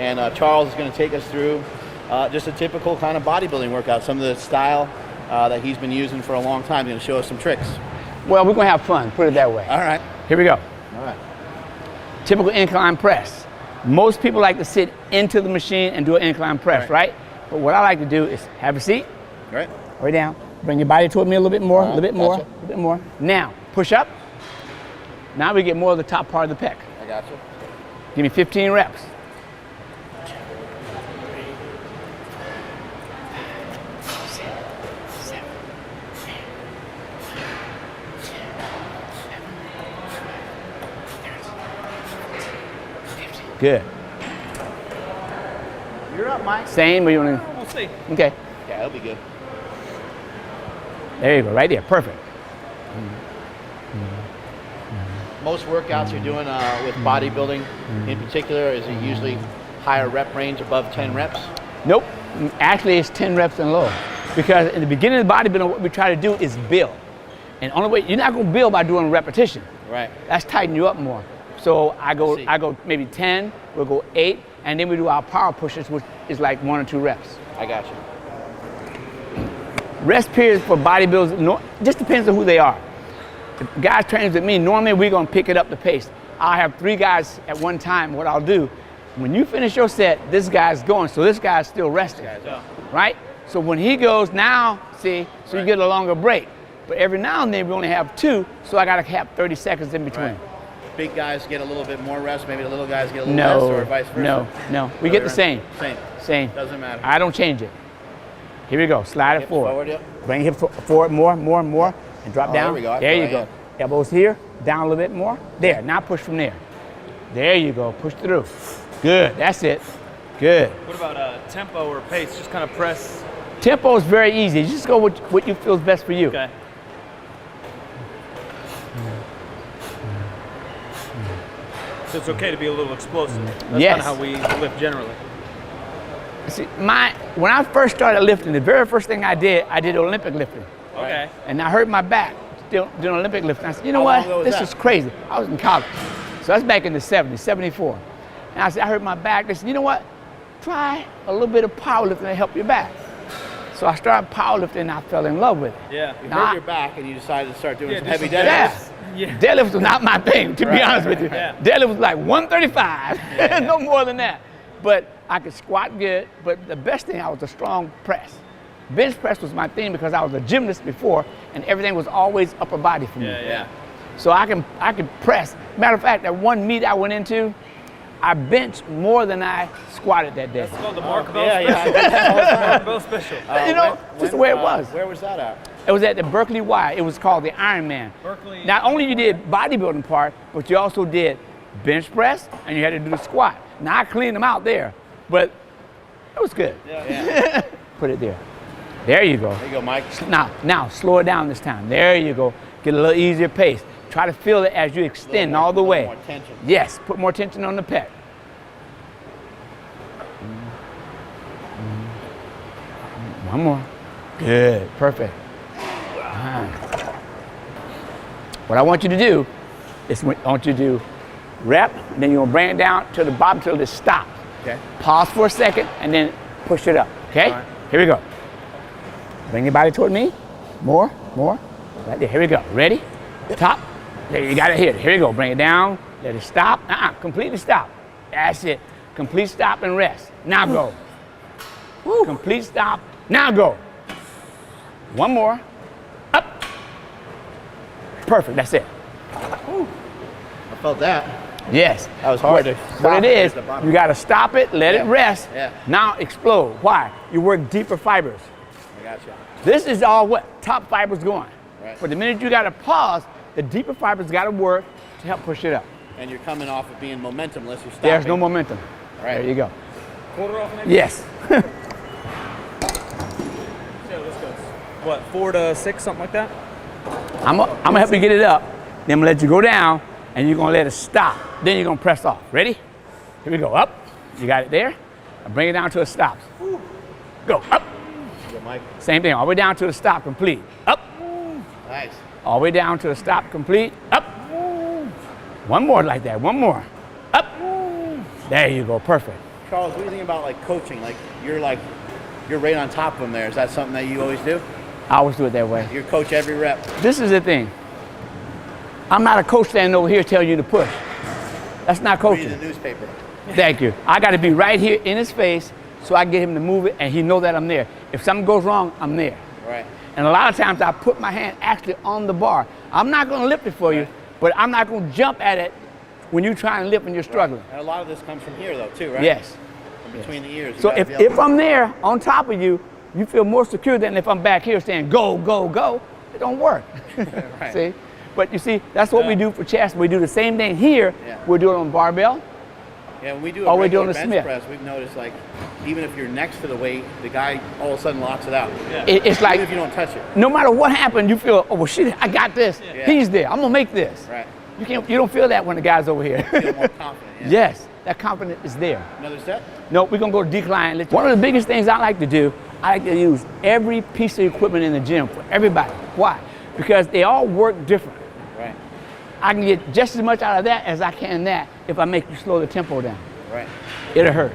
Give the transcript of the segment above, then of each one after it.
and Charles is going to take us through just a typical kind of bodybuilding workout, some of the style that he's been using for a long time. He's going to show us some tricks. Well, we're going to have fun, put it that way. All right. Here we go. All right. Typical incline press. Most people like to sit into the machine and do an incline press, right? But what I like to do is have a seat. Right. Way down. Bring your body toward me a little bit more, a little bit more, gotcha. a little bit more. Now, push up. Now we get more of the top part of the pec. I got you. Give me 15 reps. Good. You're up, Mike. Same, or you want to? We'll see. Okay. Yeah, that'll be good. There you go, right there, perfect. Most workouts you're doing with bodybuilding in particular, is it usually higher rep range, above 10 reps? Nope, actually it's 10 reps and lower. Because in the beginning of the bodybuilding, what we try to do is build. And only way, you're not gonna build by doing repetition. Right. That's tighten you up more. So I go maybe 10, we'll go 8, and then we do our power pushes, which is like 1 or 2 reps. I got you. Rest periods for bodybuilders, just depends on who they are. The guys trains with me, normally we're gonna pick it up the pace. I'll have 3 guys at one time. What I'll do, when you finish your set, this guy's going, so this guy's still resting, right? So when he goes now, see, so you get a longer break. But every now and then we only have 2, so I gotta have 30 seconds in between. Right. Big guys get a little bit more rest, maybe the little guys get a little less, or vice versa? No, we get the same. Same. Doesn't matter. I don't change it. Here we go, slide it forward. Forward, yep. Bring your hips forward more, and drop down. There we go. There you go. Elbows here, down a little bit more. There, now push from there. There you go, push through. Good, that's it. Good. What about tempo or pace? Just kind of press. Tempo is very easy. You just go with what you feel is best for you. Okay. So it's okay to be a little explosive. That's Yes. kind of how we lift generally. See, when I first started lifting, the very first thing I did Olympic lifting. Okay. And I hurt my back doing Olympic lifting. I said, you know How long ago what? was This that? is crazy. I was in college. So that's back in the 70s, 74. And I said, I hurt my back. They said, you know what? Try a little bit of powerlifting to help your back. So I started powerlifting and I fell in love with it. Yeah. You Now, hurt your back and you decided to start doing some do heavy some deadlifts. Yeah. Deadlift was not my thing, to be honest with you. Yeah. Deadlift was like 135, no more than that. But I could squat good, but the best thing, I was a strong press. Bench press was my thing because I was a gymnast before, and everything was always upper body for me. Yeah. So I could press. Matter of fact, that one meet I went into, I benched more than I squatted that day. It's called the Mark Bell Yeah, special. yeah. Mark Bell special. You know, just the way it was. Where was that at? It was at the Berkeley Y. It was called the Ironman. Berkeley. Not only you did bodybuilding part, but you also did bench press and you had to do the squat. Now I cleaned them out there, but it was good. Yeah. Put it there. There you go. There you go, Mike. Now slow it down this time. There you go. Get a little easier pace. Try to feel it as you extend all the way. More tension. Yes, put more tension on the pec. One more. Good, perfect. What I want you to do is I want you to do rep, and then you're gonna bring it down to the bottom till it stops. Okay. Pause for a second, and then push it up, okay? All right. Here we go. Bring your body toward me. More. Right there, here we go. Ready? Top. There, you got it here. Here we go, bring it down. Let it stop. Completely stop. That's it. Complete stop and rest. Now go. Woo. Complete stop. Now go. One more. Up. Perfect, that's it. I felt that. Yes. That was hard to What stop it is, at the bottom. you gotta stop it, let it rest. Yeah. Now explode. Why? You work deeper fibers. I got you. This is all what? Top fibers going. Right. But the minute you gotta pause, the deeper fibers gotta work to help push it up. And you're coming off of being momentumless. You're stopping. There's no momentum. Right. There you go. Quarter off maybe? Yes. So this goes, what, 4 to 6, something like that? I'm gonna help you get it up. Then I'm gonna let you go down, and you're gonna let it stop. Then you're gonna press off. Ready? Here we go. Up. You got it there. I'll bring it down to a stop. Go. Up. Good, Mike. Same thing. All the way down to the stop. Complete. Up. Nice. All the way down to the stop. Complete. Up. One more like that. One more. Up. There you go. Perfect. Charles, what do you think about like coaching? Like you're right on top of them there. Is that something that you always do? I always do it that way. You coach every rep. This is the thing. I'm not a coach standing over here telling you to push. That's not coaching. Read the newspaper. Thank you. I got to be right here in his face so I get him to move it and he know that I'm there. If something goes wrong, I'm there. Right. And a lot of times I put my hand actually on the bar. I'm not going to lift it for you, but I'm not going to jump at it when you're trying to lift and you're struggling. Right. And a lot of this comes from here though too, right? Yes. From between the ears. So if I'm there on top of you, you feel more secure than if I'm back here saying go, go, go. It don't work. Right. See? But you see, that's what we do for chest. We do the same thing here. Yeah. We're doing it on barbell. Yeah, when we do Oh, a we're doing regular a bench Smith. press, we've noticed like even if you're next to the weight, the guy all of a sudden locks it out. Yeah. It's like, Even if you don't touch it. no matter what happened, you feel, oh, well, shit, I got this. Yeah. He's there. I'm going to make this. Right. You don't feel that when the guy's over here. You feel more confident. Yeah. Yes, that confidence is there. Another set? No, we're going to go to decline. One of the biggest things I like to do, I like to use every piece of equipment in the gym for everybody. Why? Because they all work different. Right. I can get just as much out of that as I can that if I make you slow the tempo down. Right. It'll hurt.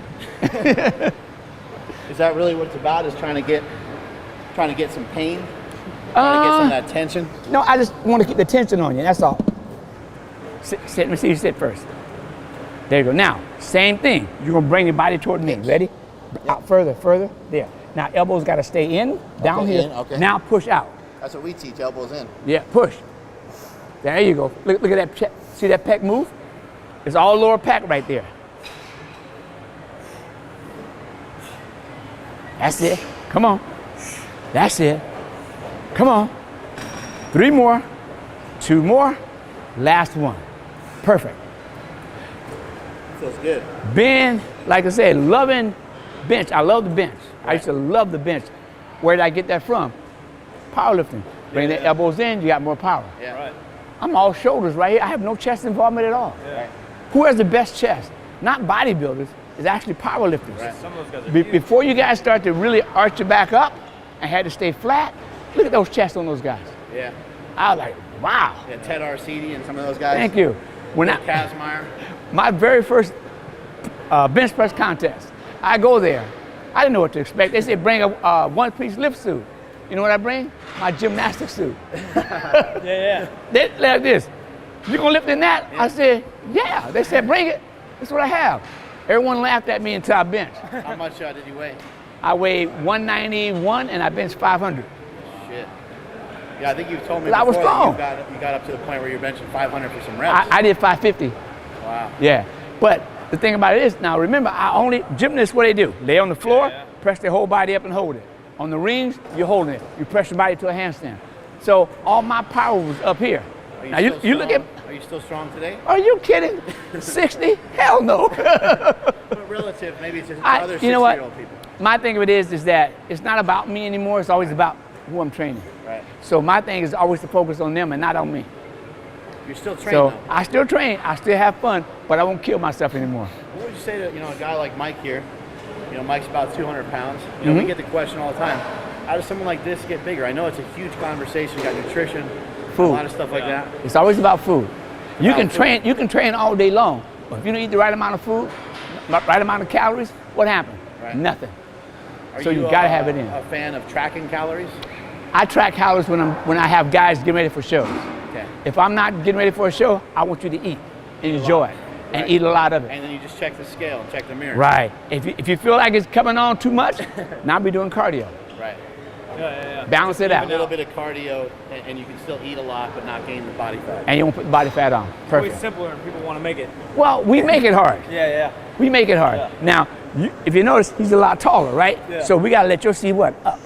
Is that really what it's about? Is trying to get some pain? Trying to get some of that tension? No, I just want to keep the tension on you, that's all. Sit, let me see you sit first. There you go. Now, same thing. You're going to bring your body toward me. Ready? Out further, further. There. Now, elbows got to stay in, down Okay, here. in, okay. Now, push out. That's what we teach, elbows in. Yeah, push. There you go. Look at that. See that pec move? It's all lower pec right there. That's it. Come on. That's it. Come on. 3 more. 2 more. Last one. Perfect. Feels good. Ben, like I said, loving bench. I love the bench. I used to love the bench. Where did I get that from? Powerlifting. Bring the elbows in, you got more power. Yeah. Right. I'm all shoulders right here. I have no chest involvement at all. Yeah. Right. Who has the best chest? Not bodybuilders, it's actually powerlifters. Right. Some of those guys are huge. Before you guys start to really arch your back up and had to stay flat, look at those chests on those guys. Yeah. I was like, wow. Yeah, Ted Arcidi and some of those guys. Thank you. When Kazmaier. my very first bench press contest, I go there. I didn't know what to expect. They said bring a one-piece lift suit. You know what I bring? My gymnastics suit. Yeah. They like this. You gonna lift in that? Yeah. I said, yeah. They said, bring it. That's what I have. Everyone laughed at me until I benched. How much did you weigh? I weighed 191 and I benched 500. Shit. Yeah, I think you've told me I was before strong. that you got up to the point where you're benching 500 for some reps. I did 550. Wow. Yeah. But the thing about it is, now remember, gymnasts, what they do? Lay on the floor, Yeah. press their whole body up and hold it. On the rings, you're holding it. You press your body to a handstand. So all my power was up here. Now you look at, Are you still strong today? are you kidding? 60? Hell no. But relative, maybe to other you know what? 60-year-old people. My thing of it is that it's not about me anymore. It's always about who I'm training. Right. So my thing is always to focus on them and not on me. You're still training So though. I still train, I still have fun, but I won't kill myself anymore. What would you say to a guy like Mike here? Mike's about 200 pounds. We get the question all the time. How does someone like this get bigger? I know it's a huge conversation. You got nutrition, Food. a lot of stuff like that. It's always about food. You About can food. train. You can train all day long, but if you don't eat the right amount of food, right amount of calories, what happened? Right. Nothing. Are So you gotta have it in. A fan of tracking calories? I track calories when I have guys getting ready for shows. Okay. If I'm not getting ready for a show, I want you to eat and enjoy it and Right. eat a lot of it. And then you just check the scale, check the mirror. Right. If you feel like it's coming on too much, now be doing cardio. Right. Yeah. Balance it A out, little bit of cardio, and you can still eat a lot, but not gain the body fat. and you won't put the body fat on. It's always Perfect. simpler and people want to make it. Well, we make it hard. Yeah. We make it hard. Yeah. Now, if you notice, he's a lot taller, right? Yeah. So we gotta let your seat up.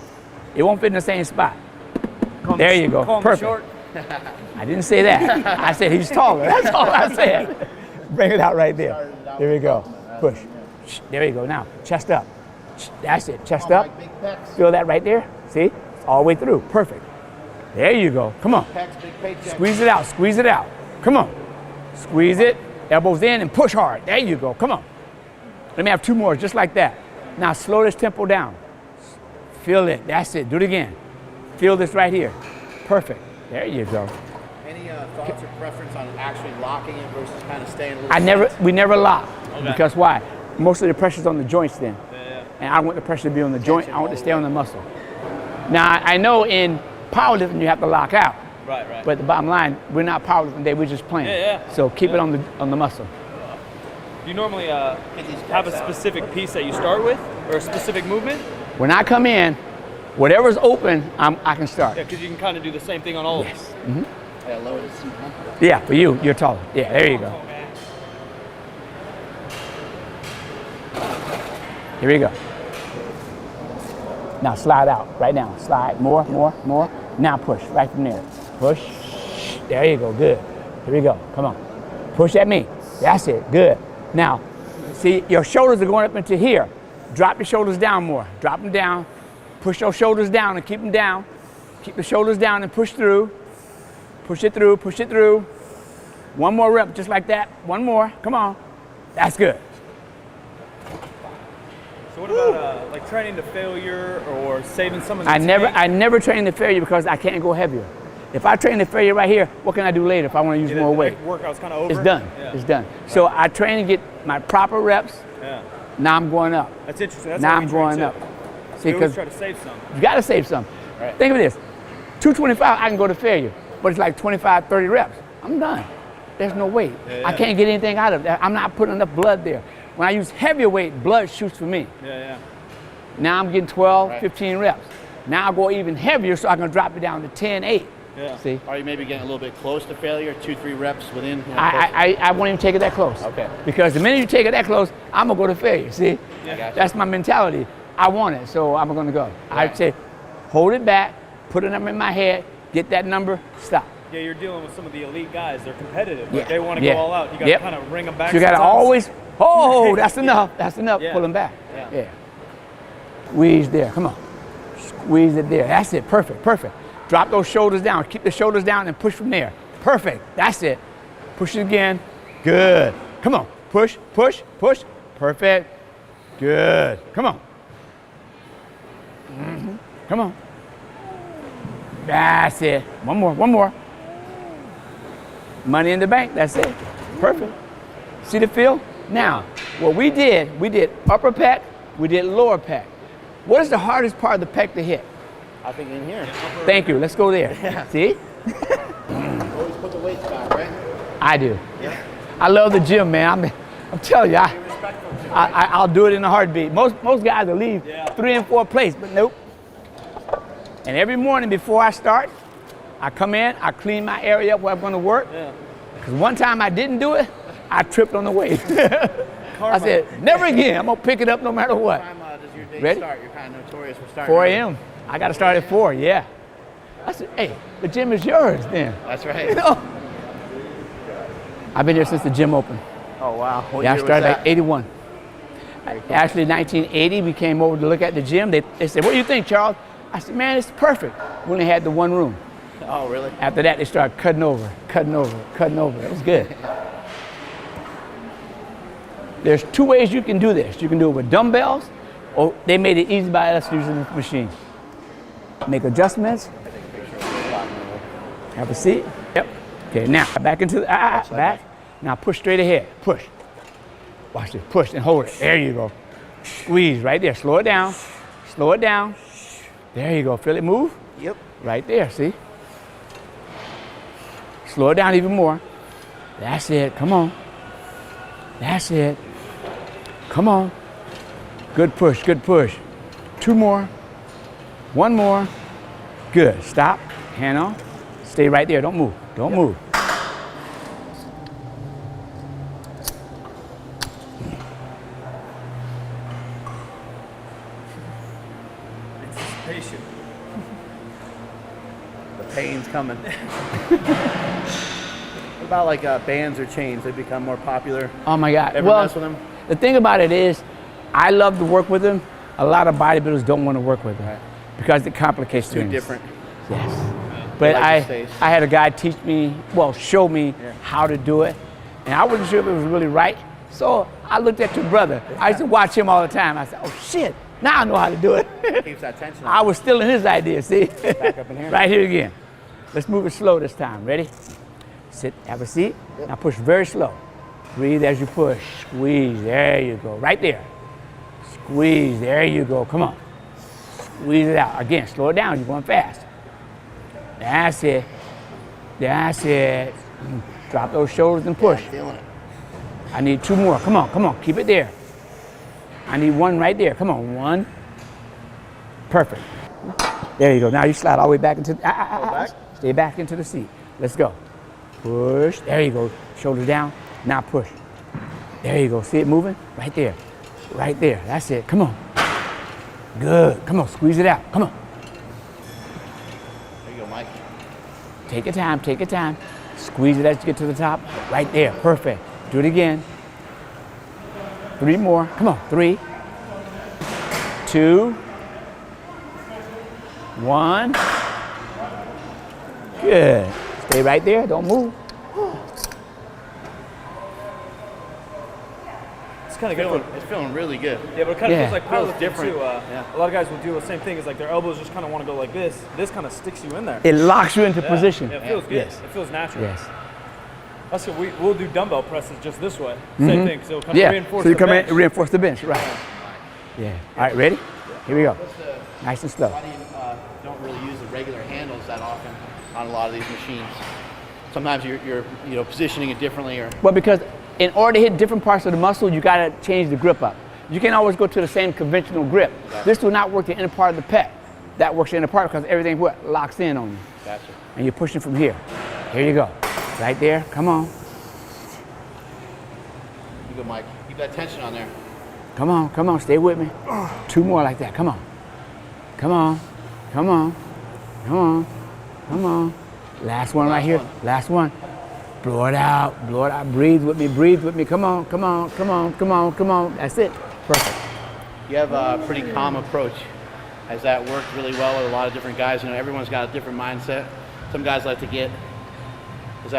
It won't fit in the same spot. There you go. Call him Perfect. short. I didn't say that. I said he's taller. That's all I said. Bring it out right there. There we go. Push. There you go. Now, chest up. That's it. Chest up. Big pecs. Feel that right there? See? It's all the way through. Perfect. There you go. Come on. Pecs, big paycheck. Squeeze it out. Squeeze it out. Come on. Squeeze it. Elbows in and push hard. There you go. Come on. Let me have 2 more just like that. Now slow this tempo down. Feel it. That's it. Do it again. Feel this right here. Perfect. There you go. Any thoughts or preference on actually locking it versus kind of staying a little We never lock. Okay. Because why? most of the pressure's on the joints then. Yeah. And I want the pressure to be on the joint. I want to stay on the muscle. Now, I know in powerlifting you have to lock out. Right. But the bottom line, we're not powerlifting today, we're just playing. Yeah. So keep it on the muscle. Do you normally have a specific piece that you start with, or a specific movement? When I come in, whatever's open, I can start. Yeah, because you can kind of do the same thing on all of them. Yes. Yeah, lower the seat, huh? Yeah, for you, you're taller. Yeah, there you go. Here we go. Now slide out, right now. Slide, more. Now push, right from there. Push, there you go, good. Here we go, come on. Push at me, that's it, good. Now, see, your shoulders are going up into here. Drop your shoulders down more, drop them down. Push those shoulders down and keep them down. Keep the shoulders down and push through. Push it through. One more rep, just like that. One more, come on. That's good. So what about like training to failure or saving some of the I never train to failure because I can't go heavier. If I train to failure right here, what can I do later if I want to use more weight? Workout's kind of over. It's done. Yeah. It's done. So I train to get my proper reps. Yeah. Now I'm going up. That's interesting. That's Now how I'm we train going too. up. See, We always because try to save some. you got to save some. Right. Think of this. 225, I can go to failure, but it's like 25, 30 reps. I'm done. There's no weight. Yeah. I can't get anything out of that. I'm not putting enough blood there. When I use heavier weight, blood shoots for me. Yeah. Now I'm getting 12, Right. 15 reps. Now I'll go even heavier, so I can drop it down to 10, 8. Yeah. See? Are you maybe getting a little bit close to failure? 2-3 reps within? You know, I won't even take it that close. Okay. Because the minute you take it that close, I'm gonna go to failure. See? Yeah. Gotcha. That's my mentality. I want it, so I'm gonna go. Right. I'd say, hold it back, put a number in my head, get that number, stop. Yeah, you're dealing with some of the elite guys. They're competitive. Like Yeah. they want to Yeah. go all out. You got to Yep. kind of bring them back. So you gotta sometimes. always, that's enough. That's enough. Yeah. Pull them back. Yeah. Squeeze there. Come on. Squeeze it there. That's it. Perfect. Drop those shoulders down. Keep the shoulders down and push from there. Perfect. That's it. Push it again. Good. Come on. Push. Perfect. Good. Come on. Come on. That's it. One more. Money in the bank. That's it. Perfect. See the feel? Now, what we did upper pec, we did lower pec. What is the hardest part of the pec to hit? I think in here. Thank you. Let's go there. Yeah. See? Always put the weights back, right? I do. Yeah. I love the gym, man. I'm telling you, Be respectful to it. I'll do it in a heartbeat. Most guys will leave 3 and 4 places, but nope. And every morning before I start, I come in, I clean my area up where I'm going to work. Yeah. Because one time I didn't do it, I tripped on the way. I said, never again. I'm going to pick it up no matter what. What time does your day Ready? start? You're kind of notorious for starting 4 early. a.m. I got to start at 4, yeah. I said, hey, the gym is yours then. That's right. You know? I've been here since the gym opened. Oh, wow. What Yeah, I year was started that? like 81. Actually, 1980, we came over to look at the gym. They said, what do you think, Charles? I said, man, it's perfect. We only had the one room. Oh, really? After that, they started cutting over. It was good. There's 2 ways you can do this. You can do it with dumbbells, or they made it easy by us using the machine. Make adjustments. Have a seat. Yep. Okay, now back into the, back. Now push straight ahead. Push. Watch this. Push and hold it. There you go. Squeeze right there. Slow it down. There you go. Feel it move? Yep. Right there, see? Slow it down even more. That's it. Come on. That's it. Come on. Good push. 2 more. 1 more. Good. Stop. Hand on. Stay right there. Don't move. Don't move. Patient. The pain's coming. What about like bands or chains? They become more popular. Oh my God. Ever Well, mess with them? the thing about it is, I love to work with them. A lot of bodybuilders don't want to work with them Right. because it complicates Too things. different. Yes. But like I the space. had a guy teach me, show me Yeah. how to do it. And I wasn't sure if it was really right. So I looked at your brother. I used to watch him all the time. I said, oh shit, now I know how to do it. Keeps that tension I on. was stealing his idea, see? Back up in here. Right here again. Let's move it slow this time. Ready? Sit, have a seat. Now push very slow. Breathe as you push. Squeeze. There you go. Right there. Squeeze. There you go. Come on. Squeeze it out. Again, slow it down. You're going fast. That's it. That's it. Drop those shoulders and push. Yeah, I'm feeling it. I need 2 more. Come on, come on. Keep it there. I need 1 right there. Come on, 1. Perfect. There you go. Now you slide all the way back into back? Stay back into the seat. Let's go. Push. There you go. Shoulders down. Now push. There you go. See it moving? Right there. Right there. That's it. Come on. Good. Come on. Squeeze it out. Come on. There you go, Mike. Take your time. Take your time. Squeeze it as you get to the top. Right there. Perfect. Do it again. 3 more. Come on. 3, 2, 1. Good. Stay right there. Don't move. It's kind of good. It's feeling really good. Yeah, but it kind of Yeah. feels like Feels powerlifting different. too. Yeah. A lot of guys will do the same thing. Is like their elbows just kind of want to go like this. This kind of sticks you in there. It locks you into Yeah. position. Yeah, it feels good. Yes. It feels natural. Yes. That's what we'll do dumbbell presses just this way. Same thing. So kind Yeah. of reinforce So you the come bench. in and reinforce the bench. Right. Yeah. All right. Ready? Here we go. Nice and slow. Why do you don't really use the regular handles that often on a lot of these machines? Sometimes you're positioning it differently, or Well, because in order to hit different parts of the muscle, you got to change the grip up. You can't always go to the same conventional grip. Gotcha. This will not work the inner part of the pec. That works the inner part because everything locks in on you. gotcha. And you're pushing from here. Here you go. Right there. Come on. You go, Mike. Keep that tension on there. Come on. Come on. Stay with me. 2 more like that. Come on. Come on. Come on. Come on. Come on. Last one right here. Last one. Blow it out. Blow it out. Breathe with me. Breathe with me. Come on. Come on. Come on. Come on. Come on. That's it. Perfect. You have a pretty calm approach. Has that worked really well with a lot of different guys? Everyone's got a different mindset. Some guys like to get. Has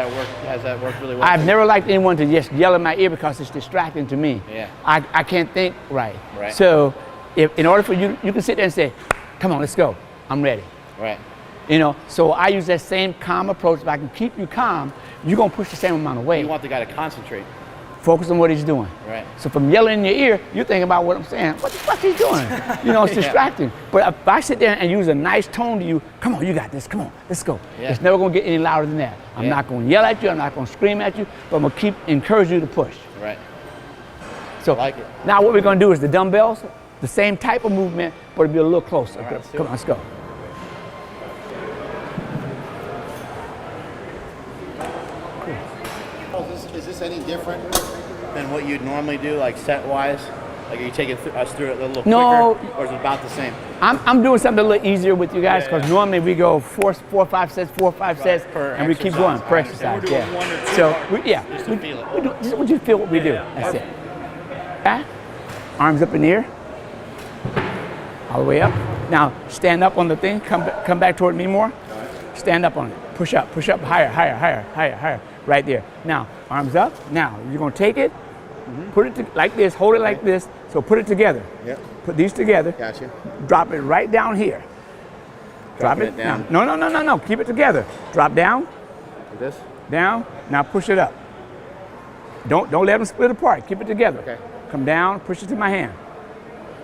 that worked really well? I've never liked anyone to just yell in my ear because it's distracting to me. Yeah. I can't think right. Right. So if in order for you can sit there and say, come on, let's go. I'm ready. Right. So I use that same calm approach. If I can keep you calm, you're going to push the same amount of weight. You want the guy to concentrate. Focus on what he's doing. Right. So from yelling in your ear, you're thinking about what I'm saying. What the fuck he's doing? It's distracting. But if I sit there and use a nice tone to you, come on, you got this, come on, let's go. Yeah. It's never gonna get any louder than that. I'm not gonna yell at you, I'm not gonna scream at you, but I'm gonna keep encouraging you to push. Right. So like it. now what we're gonna do is the dumbbells, the same type of movement, but it'll be a little closer. All right, let's do Come it. on, let's go. Is this any different than what you'd normally do, like set-wise? Like, are you taking us through it a little No. quicker, or is it about the same? I'm doing something a little easier with you guys because normally we go four or five sets, Per and we keep exercise. going per I exercise. understand. We're doing 1 or 2 So parts. Just to feel it. we do, just want you to feel what we do. Yeah. That's it. Back, arms up in the air, all the way up. Now stand up on the thing. Come back toward me more. Stand up on it. Push up, higher. Right there. Now arms up. Now you're gonna take it, put it like this, hold it like this. So put it together. Yep. Put these together. Gotcha. Drop it right down here. Drop Dropping it it down. No. Keep it together. Drop down, Like this? down. Now push it up. Don't let them split apart. Keep it together. Okay. Come down, push it to my hand.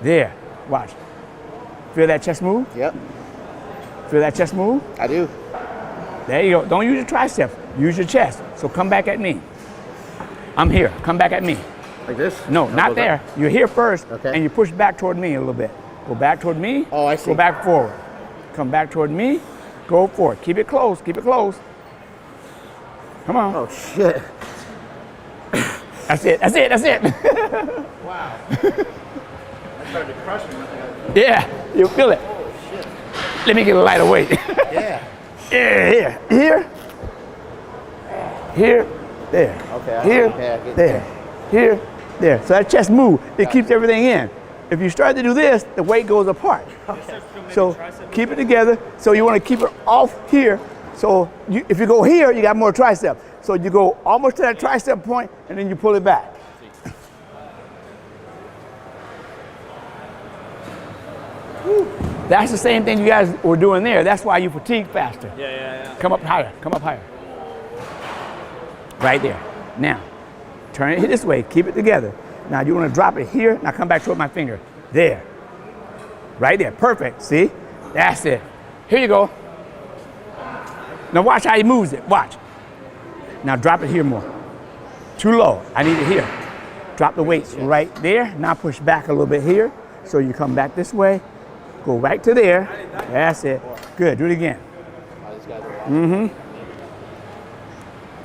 There. Watch. Feel that chest move? Yep. Feel that chest move? I do. There you go. Don't use your triceps. Use your chest. So come back at me. I'm here. Come back at me. Like this? No, not there. You're here first, Okay. and you push back toward me a little bit. Go back toward me. Oh, I see. Go back forward. Come back toward me. Go forward. Keep it close. Keep it close. Come on. Oh, shit. That's it. Wow. I started to crush me. Yeah, you feel it. Oh, shit. Let me get a lighter weight. Yeah. Yeah, here, there. Okay, Here, okay, I get there. Here, there. So that chest move, it keeps everything in. If you start to do this, the weight goes apart. So keep it together. So you want to keep it off here. So if you go here, you got more tricep. So you go almost to that tricep point, and then you pull it back. That's the same thing you guys were doing there. That's why you fatigue faster. Yeah. Come up higher. Right there. Now, Turn it this way, keep it together. Now you want to drop it here, now come back toward my finger. There. Right there, perfect, see? That's it. Here you go. Now watch how he moves it, watch. Now drop it here more. Too low, I need it here. Drop the weights right there. Now push back a little bit here. So you come back this way, go right to there. That's it. Good, do it again. Mm-hmm.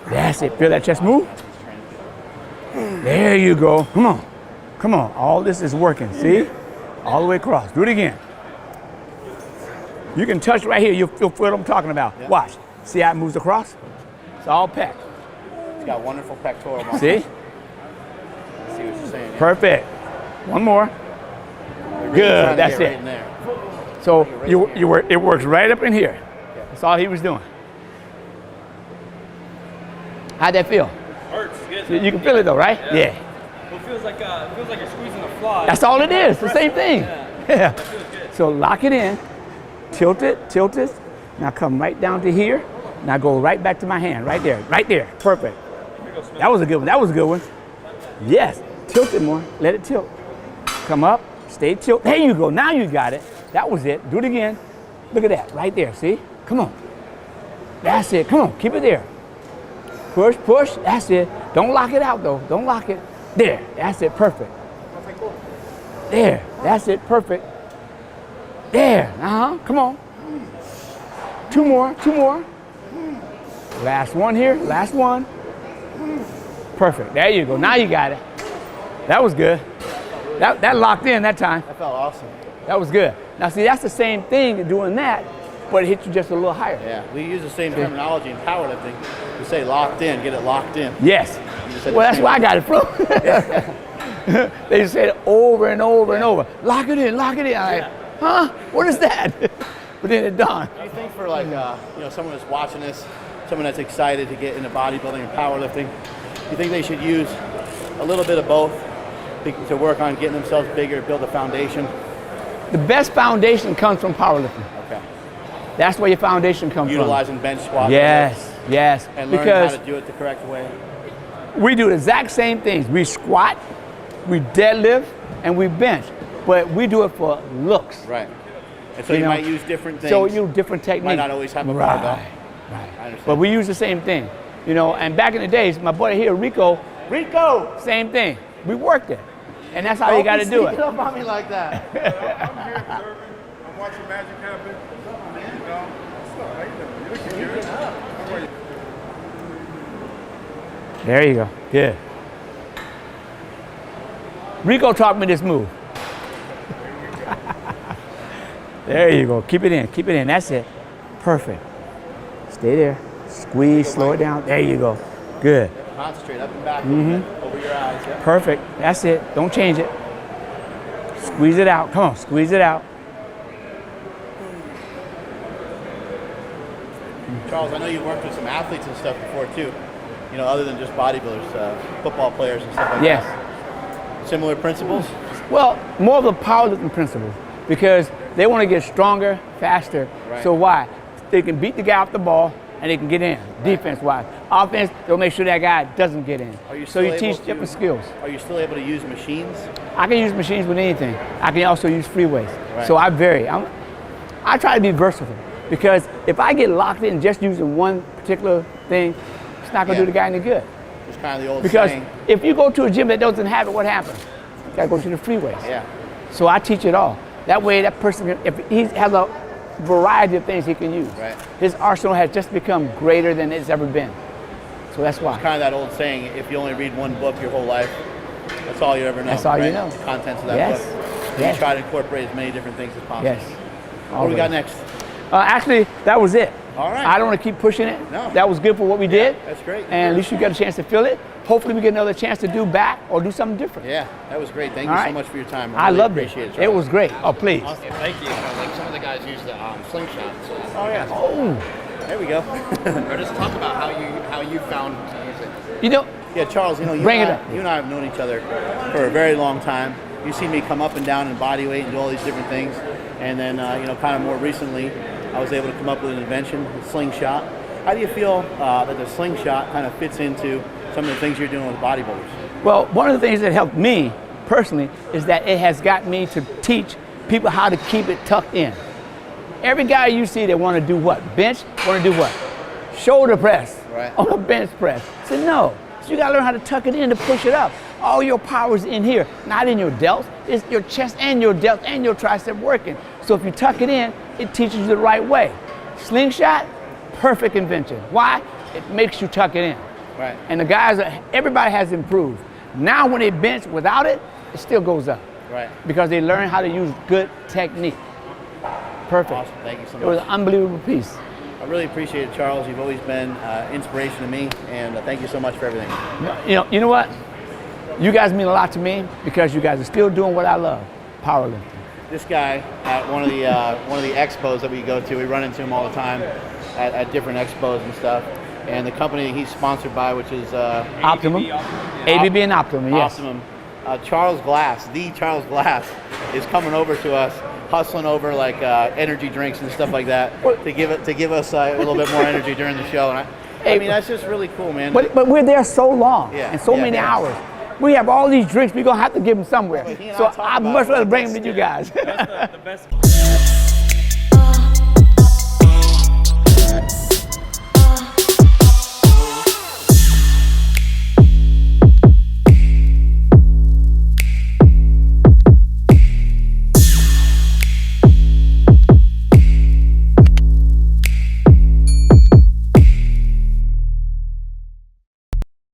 That's it, feel that chest move? There you go, come on. Come on, all this is working, see? All the way across, do it again. You can touch right here, you'll feel what I'm talking about. Yep. Watch, see how it moves across? It's all pec. It's got wonderful pectoral muscles. See? I see what you're saying. Yeah. Perfect. One more. Really good, that's it. Right in there. So it works right up in here. Yeah. That's all he was doing. How'd that feel? Hurts. Good. You can feel it though, right? Yeah. Well, it feels like you're squeezing a fly. That's all it is, the same thing. Yeah. That feels good. So So lock it in, tilt it. Now come right down to here. Now go right back to my hand, right there, perfect. That was a good one, that was a good one. Yes, tilt it more, let it tilt. Come up, stay tilt, there you go, now you got it. That was it, do it again. Look at that, right there, see? Come on. That's it, come on, keep it there. Push, that's it. Don't lock it out though, don't lock it. There, that's it, perfect. There, that's it, perfect. There, come on. Two more. Last one here, last one. Perfect, there you go, now you got it. That was good. That locked in that time. That felt awesome. That was good. Now see, that's the same thing doing that, but it hit you just a little higher. Yeah, we use the same terminology in powerlifting. We say locked in, get it locked in. Yes. Well, that's where I got it from. They just say it over and over and over. Lock it in. I'm like, huh? What is that? But then it dawned. Do you think for like, someone that's watching this, someone that's excited to get into bodybuilding and powerlifting, do you think they should use a little bit of both to work on getting themselves bigger, build a foundation? The best foundation comes from powerlifting. Okay. That's where your foundation comes Utilizing bench squat. Yes. And learning how to do it the correct way. We do the exact same things. We squat, we deadlift, and we bench. But we do it for looks. Right. And so you might use different things. So you use different techniques. Might not always have a barbell. Right. I understand. But we use the same thing. And back in the days, my buddy here, Rico, same thing. We worked it. And that's how you got to do it. Don't up on me like that. I'm here observing. I'm watching magic happen. You looking good. How are you? There you go. Good. Rico taught me this move. There you go. Keep it in. That's it. Perfect. Stay there. Squeeze, slow it down. There you go. Good. Concentrate up and back over your eyes. Yeah. Perfect. That's it. Don't change it. Squeeze it out. Come on, squeeze it out. Charles, I know you've worked with some athletes and stuff before too. Other than just bodybuilders, football players and stuff like Yes. that. Similar principles? Well, more of the powerlifting principles because they want to get stronger, faster. Right. So why? They can beat the guy off the ball and they can get in, defense-wise. Offense, they'll make sure that guy doesn't get in. So you teach different skills. Are you still able to use machines? I can use machines with anything. I can also use free weights. Right. So I vary. I try to be versatile because if I get locked in just using one particular thing, it's not going to do the guy any good. It's kind of the old Because saying. if you go to a gym that doesn't have it, what happens? You got to go to the free weights. Yeah. So I teach it all. That way that person, if he has a variety of things he can use. Right. His arsenal has just become greater than it's ever been. So that's why. It's kind of that old saying, if you only read one book your whole life, that's all you ever know. That's all right? you know. The contents of that book. And Yes. you try to incorporate as many different things as possible. Yes. What do we got next? Actually, that was it. All right. I don't want to keep pushing it. No. That was good for what we did. That's great. And at least you got a chance to feel it. Hopefully we get another chance to do back or do something different. Yeah, that was great. Thank All you right. so much for your time. I really loved appreciate it. it. It was great. Oh, please. Awesome. Thank you. Like some of the guys use the slingshot. Oh yeah. Oh. There we go. Or just talk about how you found to use it. Yeah, Charles. You Bring it and up. you and I have known each other for a very long time. You see me come up and down in body weight and do all these different things, and then kind of more recently, I was able to come up with an invention, the slingshot. How do you feel that the slingshot kind of fits into some of the things you're doing with bodybuilders? Well, one of the things that helped me personally is that it has got me to teach people how to keep it tucked in. Every guy you see that want to do what? Bench, want to do what? Shoulder press on a bench press. So no, so you got to learn how to tuck it in to push it up. All your power's in here, not in your delts. It's your chest and your delts and your tricep working. So if you tuck it in, it teaches you the right way. Slingshot, perfect invention. Why? It makes you tuck it in. Right. And the guys, everybody has improved. Now when they bench without it, it still goes up. Right. Because they learn how to use good technique. Perfect. Awesome. Thank you so much. It was an unbelievable piece. I really appreciate it, Charles. You've always been inspiration to me, and thank you so much for everything. You know what? You guys mean a lot to me because you guys are still doing what I love, powerlifting. This guy at one of the expos that we go to, we run into him all the time at different expos and stuff. And the company he's sponsored by, which is Optimum. ABB and Optimum, yes. Optimum. Charles Glass, the Charles Glass, is coming over to us, hustling over like energy drinks and stuff like that to give us a little bit more energy during the show. And I mean, that's just really cool, man. But we're there so long and so many yeah. hours. We have all these drinks. We're gonna have to give them somewhere. So I'd much rather bring them to you guys. That's the best.